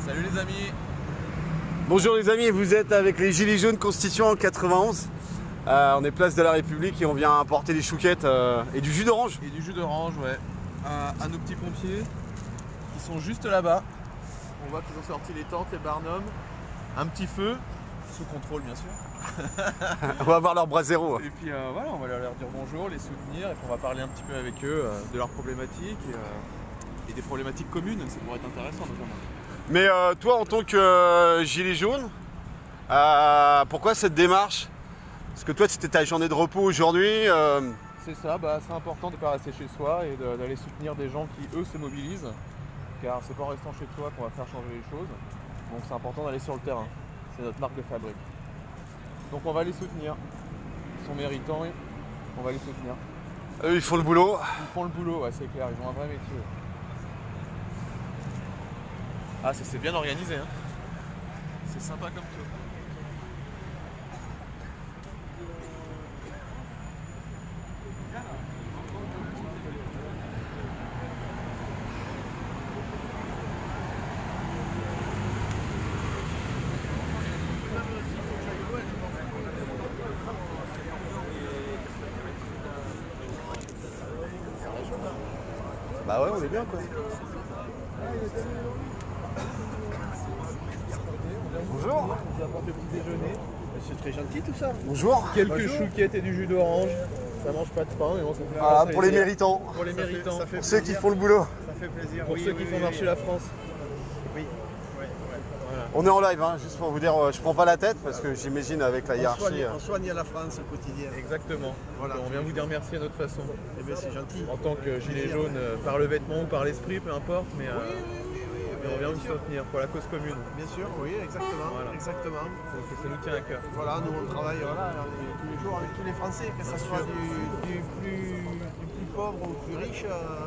Salut les amis. Bonjour les amis, vous êtes avec les Gilets jaunes constituants en 91. On est place de la République et on vient apporter des chouquettes et du jus d'orange. Et du jus d'orange, ouais. À nos petits pompiers qui sont juste là-bas. On voit qu'ils ont sorti les tentes, les barnums. Un petit feu, sous contrôle bien sûr. On va voir leur brasero. Et puis voilà, on va leur dire bonjour, les soutenir et puis on va parler un petit peu avec eux de leurs problématiques et des problématiques communes. Ça pourrait être intéressant notamment. Mais toi en tant que gilet jaune, pourquoi cette démarche? Parce que toi c'était ta journée de repos aujourd'hui. C'est ça, c'est important de ne pas rester chez soi et d'aller soutenir des gens qui eux se mobilisent. Car c'est pas en restant chez toi qu'on va faire changer les choses. Donc c'est important d'aller sur le terrain. C'est notre marque de fabrique. Donc on va les soutenir. Ils sont méritants, on va les soutenir. Eux ils font le boulot. Ils font le boulot, ouais, c'est clair, ils ont un vrai métier. Ah, ça c'est bien organisé, hein. C'est sympa comme tout. Bah ouais, on est bien quoi. Bonjour. On vous apporte le petit déjeuner. C'est très gentil tout ça. Bonjour. Quelques chouquettes et du jus d'orange. Ça mange pas de pain, mais bon, ça fait Voilà, pour les méritants. Pour les méritants. Pour ceux qui font le boulot. Ça fait plaisir. Pour ceux qui font marcher la France. Oui. Voilà. On est en live, hein, juste pour vous dire, je prends pas la tête parce que j'imagine avec la hiérarchie. On soigne la France au quotidien. Exactement. Voilà. Donc, on vient vous dire merci à notre façon. Eh bien c'est gentil. En tant que gilet jaune, par le vêtement ou par l'esprit, peu importe, mais on vient vous soutenir pour la cause commune. Bien sûr, oui, exactement. Voilà. Exactement. Ça nous tient à cœur. Voilà, nous on travaille tous les jours avec tous les Français, que ce soit du plus pauvre au plus riche,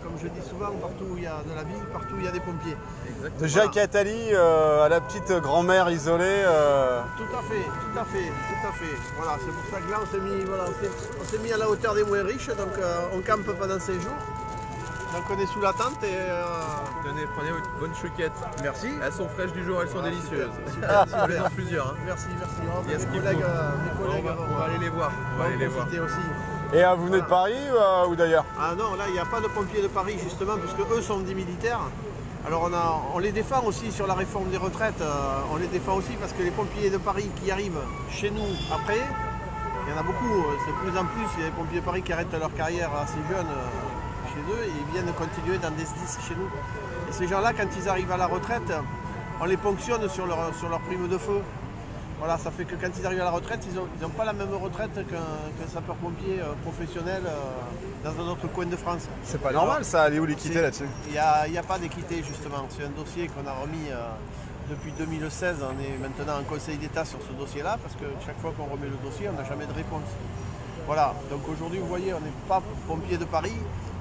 comme je dis souvent, partout où il y a de la vie, partout où il y a des pompiers. Exactement. De Jacques Attali à la petite grand-mère isolée. Tout à fait, tout à fait, tout à fait. Voilà, c'est pour ça que là on s'est mis à la hauteur des moins riches, donc on campe pendant 5 jours. Donc on est sous la tente et... Tenez, prenez votre bonne chouquette. Merci. Elles sont fraîches du jour, elles sont délicieuses. Super, Vous les en super. plusieurs. Hein. Merci. Il y a ce Mes qu'il collègues, faut. mes collègues On va aller les voir. On va aller les voir. profiter aussi. Et vous venez de Paris ou d'ailleurs? Ah non, là il n'y a pas de pompiers de Paris justement parce que eux sont des militaires. Alors on les défend aussi sur la réforme des retraites. On les défend aussi parce que les pompiers de Paris qui arrivent chez nous après, il y en a beaucoup. C'est de plus en plus. Il y a des pompiers de Paris qui arrêtent leur carrière assez jeunes chez eux et ils viennent continuer dans des SDIS chez nous. Et ces gens-là, quand ils arrivent à la retraite, on les ponctionne sur leur prime de feu. Voilà, ça fait que quand ils arrivent à la retraite, ils n'ont pas la même retraite qu'un sapeur-pompier professionnel dans un autre coin de France. C'est pas normal ça, elle est où l'équité là-dessus? Il n'y a pas d'équité justement. C'est un dossier qu'on a remis depuis 2016. On est maintenant en Conseil d'État sur ce dossier-là parce que chaque fois qu'on remet le dossier, on n'a jamais de réponse. Voilà, donc aujourd'hui vous voyez, on n'est pas pompiers de Paris,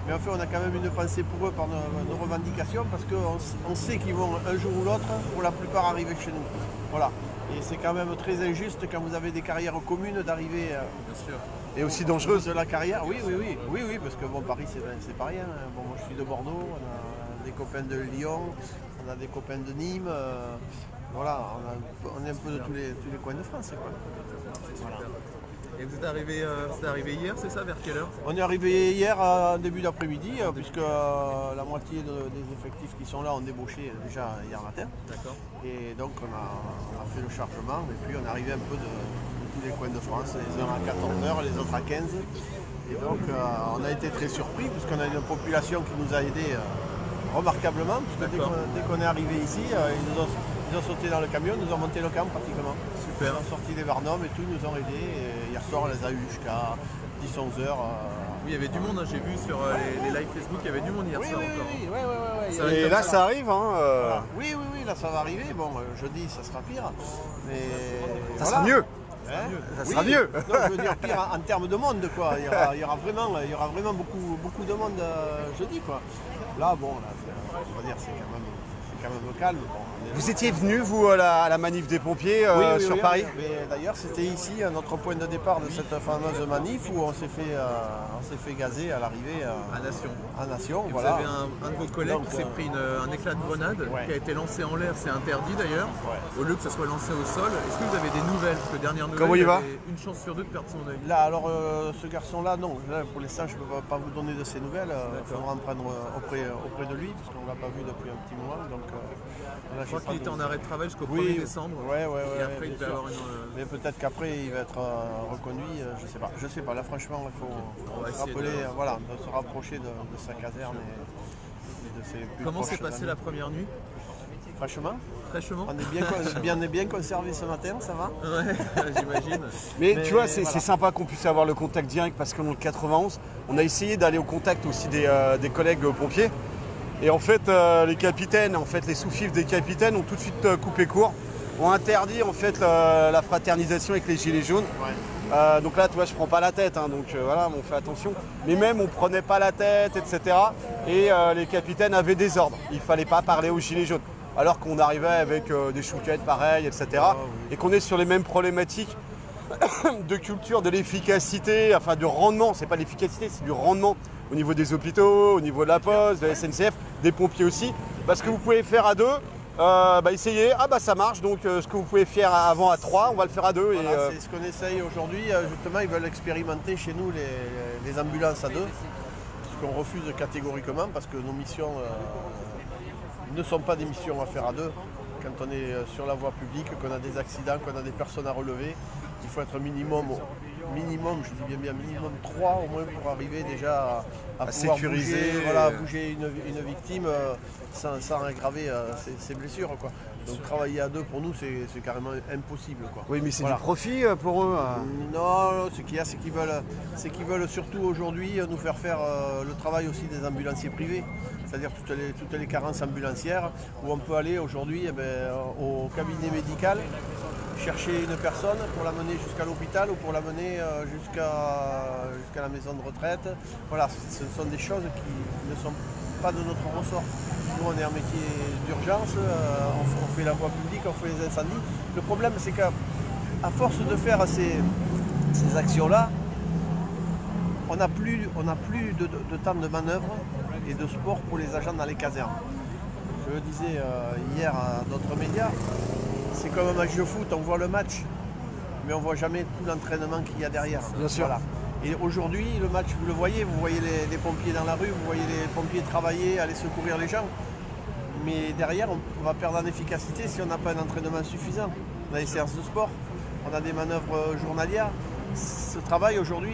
mais en fait on a quand même une pensée pour eux par nos revendications parce qu'on sait qu'ils vont un jour ou l'autre, pour la plupart, arriver chez nous. Voilà. Et c'est quand même très injuste quand vous avez des carrières communes d'arriver Bien sûr. Et aussi dangereuse. de la carrière. Oui, parce que bon, Paris c'est pas rien. Bon, moi je suis de Bordeaux, on a des copains de Lyon, on a des copains de Nîmes. Voilà, on est un peu de tous les coins de France. Quoi. Voilà. Et vous êtes arrivé hier, c'est ça? Vers quelle heure? On est arrivé hier en début d'après-midi, puisque la moitié des effectifs qui sont là ont débauché déjà hier matin. D'accord. Et donc on a fait le chargement et puis on est arrivé un peu de tous les coins de France, les uns à 14h, les autres à 15. Et donc on a été très surpris puisqu'on a une population qui nous a aidés remarquablement, puisque dès qu'on est arrivé ici, ils ont sauté dans le camion, nous ont monté le camp pratiquement. Super. Ils ont sorti des barnums et tout, ils nous ont aidés. Et hier soir on les a eu jusqu'à 10-11 heures. Oui, il y avait du monde, hein. J'ai vu sur les lives Facebook, il y avait du monde hier soir encore. Oui. Ça va être Et comme là ça. ça arrive, hein. Voilà. Oui, là ça va arriver. Bon, jeudi ça sera pire. Mais Ça voilà. sera mieux. Hein. Ça sera mieux. Non, je veux dire pire en termes de monde, quoi. Il y aura vraiment beaucoup de monde jeudi, quoi. Là, bon, là, on va dire c'est quand même calme. Bon, Vous étiez venu, vous, à la manif des pompiers sur Paris? mais d'ailleurs, c'était ici, à notre point de départ de cette fameuse manif, où on s'est fait gazer à l'arrivée à Nation. Et Voilà. vous avez un de vos collègues Donc, qui s'est pris un éclat de grenade ouais. qui a été lancé en l'air, c'est interdit d'ailleurs, Ouais. au lieu que ça soit lancé au sol. Est-ce que vous avez des nouvelles? Parce que dernière nouvelle, Comment il va? avait une chance sur deux de perdre son œil. Là, alors, ce garçon-là, non. Là, pour l'instant, je ne peux pas vous donner de ses nouvelles. Il faudra en prendre auprès de lui, parce qu'on ne l'a pas vu depuis un petit moment. Donc, là, Je crois qu'il était en arrêt de travail jusqu'au 1er Oui, décembre. ouais, Et après, il bien devait sûr. avoir une. Mais peut-être qu'après, il va être reconduit. Je sais pas. Je sais pas. Là, franchement, il faut va se essayer rappeler, de- voilà, de se rapprocher de sa caserne et de ses plus Comment s'est proches passée amis. la première nuit? Franchement, Fraîchement? on est bien conservé ce matin, ça va. Ouais, j'imagine. Mais Mais tu vois, c'est voilà. sympa qu'on puisse avoir le contact direct parce que dans le 91, on a essayé d'aller au contact aussi des collègues pompiers. Et en fait, les capitaines, les sous-fifres des capitaines ont tout de suite coupé court, ont interdit en fait la fraternisation avec les gilets jaunes. Ouais. Donc là, tu vois, je prends pas la tête, hein, donc voilà, on fait attention. Mais même, on prenait pas la tête, etc. Et les capitaines avaient des ordres. Il fallait pas parler aux gilets jaunes. Alors qu'on arrivait avec des chouquettes pareilles, etc. Ah, oui. Et qu'on est sur les mêmes problématiques de culture, de l'efficacité, enfin du rendement. C'est pas l'efficacité, c'est du rendement au niveau des hôpitaux, au niveau de la Poste, de la SNCF, des pompiers aussi. Parce que vous pouvez faire à deux. Essayez, ça marche, donc ce que vous pouvez faire avant à 3, on va le faire à 2. Voilà, c'est ce qu'on essaye aujourd'hui. Justement, ils veulent expérimenter chez nous les ambulances à 2. Ce qu'on refuse catégoriquement parce que nos missions ne sont pas des missions à faire à 2. Quand on est sur la voie publique, qu'on a des accidents, qu'on a des personnes à relever, il faut être minimum, je dis bien minimum 3 au moins pour arriver déjà à pouvoir sécuriser, bouger une victime sans aggraver ses blessures, quoi. Donc travailler à 2 pour nous c'est carrément impossible, quoi. Oui, mais c'est Voilà. du profit pour eux. Non, ce qu'il y a, c'est qu'ils veulent surtout aujourd'hui nous faire faire le travail aussi des ambulanciers privés, c'est-à-dire toutes les carences ambulancières, où on peut aller aujourd'hui au cabinet médical, chercher une personne pour la mener jusqu'à l'hôpital ou pour la mener jusqu'à la maison de retraite. Voilà, ce sont des choses qui ne sont pas de notre ressort. Nous, on est un métier d'urgence, on fait la voie publique, on fait les incendies. Le problème, c'est qu'à force de faire ces actions-là, on n'a plus de temps de manœuvre et de sport pour les agents dans les casernes. Je le disais hier à d'autres médias, c'est comme un match de foot, on voit le match, mais on ne voit jamais tout l'entraînement qu'il y a derrière. Bien sûr. Voilà. Et aujourd'hui, le match, vous voyez les pompiers dans la rue, vous voyez les pompiers travailler, aller secourir les gens. Mais derrière, on va perdre en efficacité si on n'a pas un entraînement suffisant. On a des séances de sport, on a des manœuvres journalières. Ce travail aujourd'hui,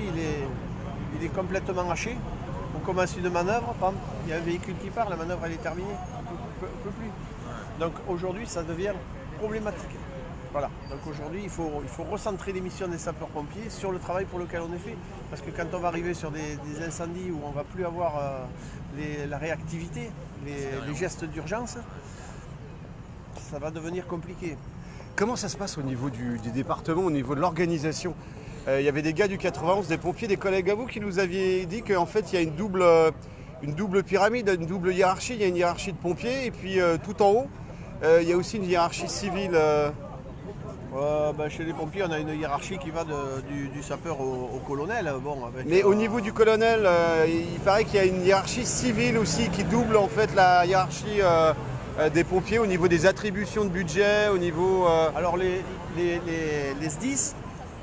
il est complètement haché. On commence une manœuvre, bam, il y a un véhicule qui part, la manœuvre elle est terminée, on ne peut plus. Donc aujourd'hui, ça devient problématique. Voilà. Donc aujourd'hui, il faut recentrer les missions des sapeurs-pompiers sur le travail pour lequel on est fait. Parce que quand on va arriver sur des incendies où on ne va plus avoir la réactivité, les gestes d'urgence, ça va devenir compliqué. Comment ça se passe au niveau du département, au niveau de l'organisation? Il y avait des gars du 91, des pompiers, des collègues à vous qui nous aviez dit qu'en fait il y a une double pyramide, une double hiérarchie. Il y a une hiérarchie de pompiers et puis tout en haut, il y a aussi une hiérarchie civile. Chez les pompiers, on a une hiérarchie qui va du sapeur au colonel. Mais au niveau du colonel, il paraît qu'il y a une hiérarchie civile aussi qui double en fait la hiérarchie des pompiers au niveau des attributions de budget, au niveau... Alors les SDIS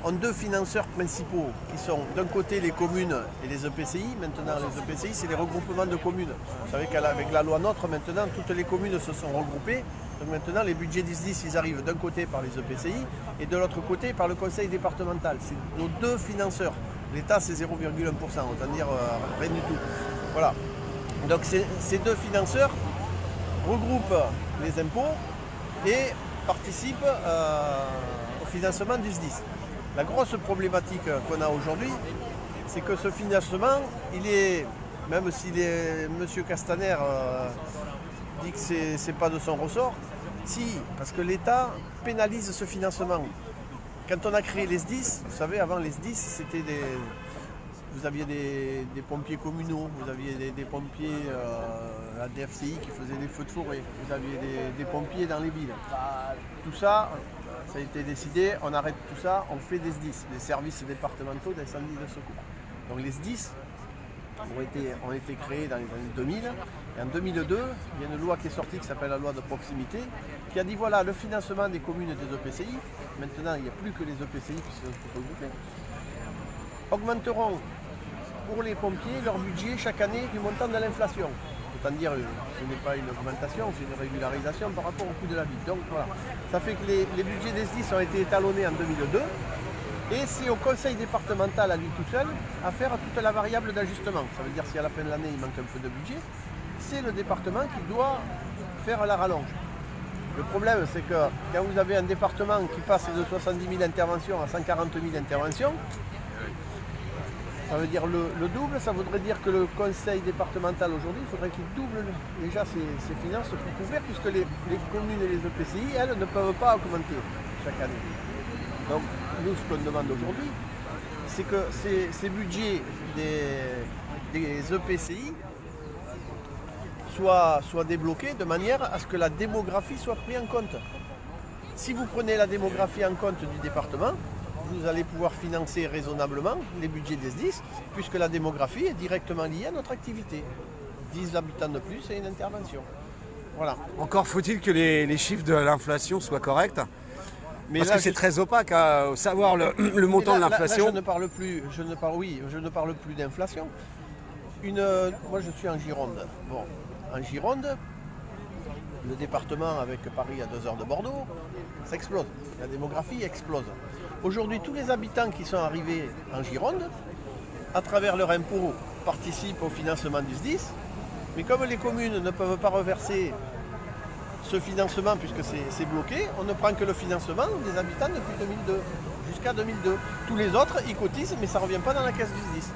ont 2 financeurs principaux qui sont d'un côté les communes et les EPCI. Maintenant les EPCI c'est les regroupements de communes. Vous savez qu'avec la loi NOTRe maintenant toutes les communes se sont regroupées. Donc maintenant les budgets des SDIS ils arrivent d'un côté par les EPCI et de l'autre côté par le conseil départemental. C'est nos 2 financeurs. L'État c'est 0,1%, autant dire rien du tout. Voilà. Donc ces 2 financeurs regroupent les impôts et participent au financement du SDIS. La grosse problématique qu'on a aujourd'hui, c'est que ce financement, même si M. Castaner dit que ce n'est pas de son ressort, si, parce que l'État pénalise ce financement. Quand on a créé les SDIS, vous savez, avant les SDIS, c'était vous aviez des pompiers communaux, vous aviez des pompiers la DFCI qui faisaient des feux de forêt, vous aviez des pompiers dans les villes. Tout ça, ça a été décidé, on arrête tout ça, on fait des SDIS, des services départementaux d'incendie et de secours. Donc les SDIS ont été créés dans les années 2000. Et en 2002, il y a une loi qui est sortie qui s'appelle la loi de proximité, qui a dit voilà, le financement des communes et des EPCI, maintenant il n'y a plus que les EPCI qui se sont regroupés, augmenteront pour les pompiers leur budget chaque année du montant de l'inflation. Autant dire, ce n'est pas une augmentation, c'est une régularisation par rapport au coût de la vie. Donc voilà, ça fait que les budgets des SDIS ont été étalonnés en 2002. Et c'est au conseil départemental à lui tout seul à faire toute la variable d'ajustement. Ça veut dire si à la fin de l'année il manque un peu de budget, c'est le département qui doit faire la rallonge. Le problème c'est que quand vous avez un département qui passe de 70 000 interventions à 140 000 interventions, ça veut dire le double, ça voudrait dire que le conseil départemental aujourd'hui, il faudrait qu'il double déjà ses finances pour couvrir, puisque les communes et les EPCI, elles, ne peuvent pas augmenter chaque année. Donc nous, ce qu'on demande aujourd'hui, c'est que ces budgets des EPCI soient débloqués de manière à ce que la démographie soit prise en compte. Si vous prenez la démographie en compte du département, vous allez pouvoir financer raisonnablement les budgets des SDIS, puisque la démographie est directement liée à notre activité. 10 habitants de plus et une intervention. Voilà. Encore faut-il que les chiffres de l'inflation soient corrects. Mais parce là, que c'est très opaque à savoir le montant de l'inflation. Je ne parle plus d'inflation. Moi je suis en Gironde. Bon, en Gironde, le département avec Paris à 2 heures de Bordeaux, ça explose. La démographie explose. Aujourd'hui, tous les habitants qui sont arrivés en Gironde, à travers leur impôt, participent au financement du SDIS. Mais comme les communes ne peuvent pas reverser ce financement, puisque c'est bloqué, on ne prend que le financement des habitants depuis 2002, jusqu'à 2002. Tous les autres, ils cotisent, mais ça ne revient pas dans la caisse du SDIS.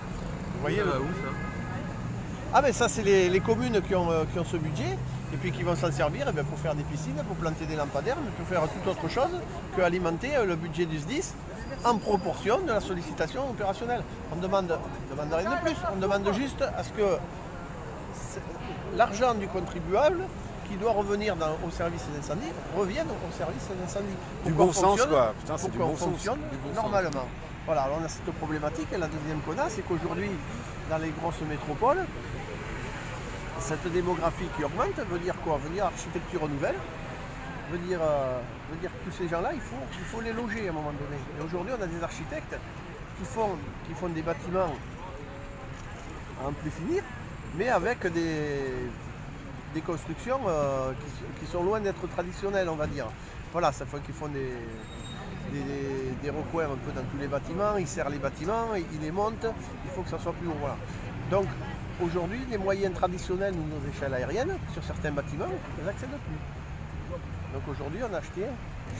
Vous voyez où ça? Ah mais ça, c'est les communes qui ont ce budget, et puis qui vont s'en servir pour faire des piscines, pour planter des lampadaires, mais pour faire toute autre chose qu'alimenter le budget du SDIS en proportion de la sollicitation opérationnelle. On ne demande rien de plus, on demande juste à ce que l'argent du contribuable qui doit revenir au service d'incendie revienne au service d'incendie. Du bon sens, quoi. Putain, c'est du bon sens. Fonctionne normalement. Voilà, alors on a cette problématique, et la deuxième qu'on a, c'est qu'aujourd'hui, dans les grosses métropoles, cette démographie qui augmente veut dire quoi? Veut dire architecture nouvelle, veut dire que tous ces gens-là, il faut les loger à un moment donné. Et aujourd'hui, on a des architectes qui font des bâtiments à en plus finir, mais avec des constructions qui sont loin d'être traditionnelles, on va dire. Voilà, ça fait qu'ils font des recoins un peu dans tous les bâtiments, ils serrent les bâtiments, ils les montent, il faut que ça soit plus haut. Voilà. Donc aujourd'hui, les moyens traditionnels de nos échelles aériennes, sur certains bâtiments, ils n'accèdent plus. Donc aujourd'hui, on a acheté,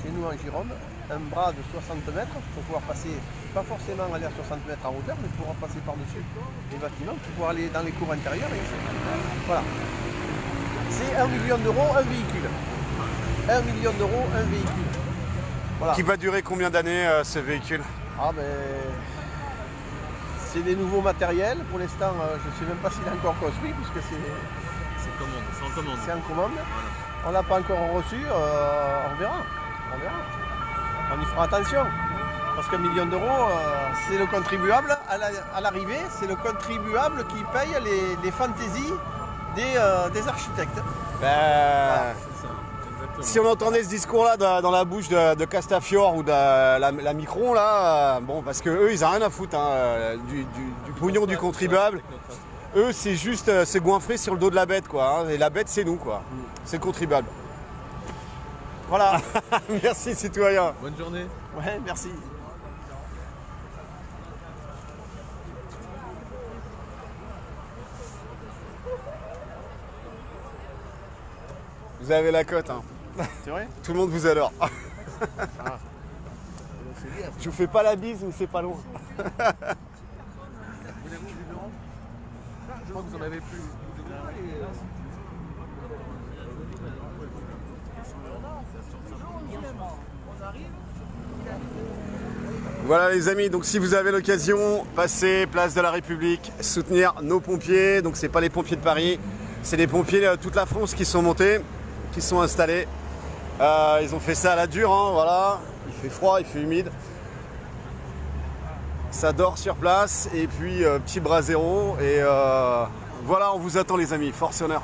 chez nous en Gironde, un bras de 60 mètres pour pouvoir passer, pas forcément aller à 60 mètres en hauteur, mais pour pouvoir passer par-dessus les bâtiments, pour pouvoir aller dans les cours intérieurs. Voilà. C'est 1 million d'euros, un véhicule. 1 million d'euros, un véhicule. Voilà. Qui va durer combien d'années ce véhicule? Ah ben, c'est des nouveaux matériels. Pour l'instant, je ne sais même pas s'il est encore construit, puisque c'est en commande. C'est en commande. Voilà. On ne l'a pas encore reçu, on verra. On y fera attention. Parce qu'un million d'euros, c'est le contribuable, à l'arrivée, c'est le contribuable qui paye les fantaisies des architectes. Voilà. Si on entendait ce discours-là dans la bouche de Castafiore ou de la Micron, là, bon, parce qu'eux, ils n'ont rien à foutre du pognon du contribuable. Eux, c'est juste se goinfrer sur le dos de la bête, quoi. Hein, et la bête, c'est nous, quoi. C'est le contribuable. Voilà. Merci, citoyen. Bonne journée. Ouais, merci. Vous avez la cote, hein. C'est vrai? Tout le monde vous adore. Ah. Je vous fais pas la bise, mais c'est pas loin. Je crois que vous en avez plus. On arrive, Voilà les amis, donc si vous avez l'occasion, passez place de la République, soutenir nos pompiers. Donc c'est pas les pompiers de Paris, c'est les pompiers de toute la France qui sont montés, qui sont installés. Ils ont fait ça à la dure, hein, voilà. Il fait froid, il fait humide. Ça dort sur place et puis petit bras zéro. Et voilà, on vous attend les amis, force et honneur.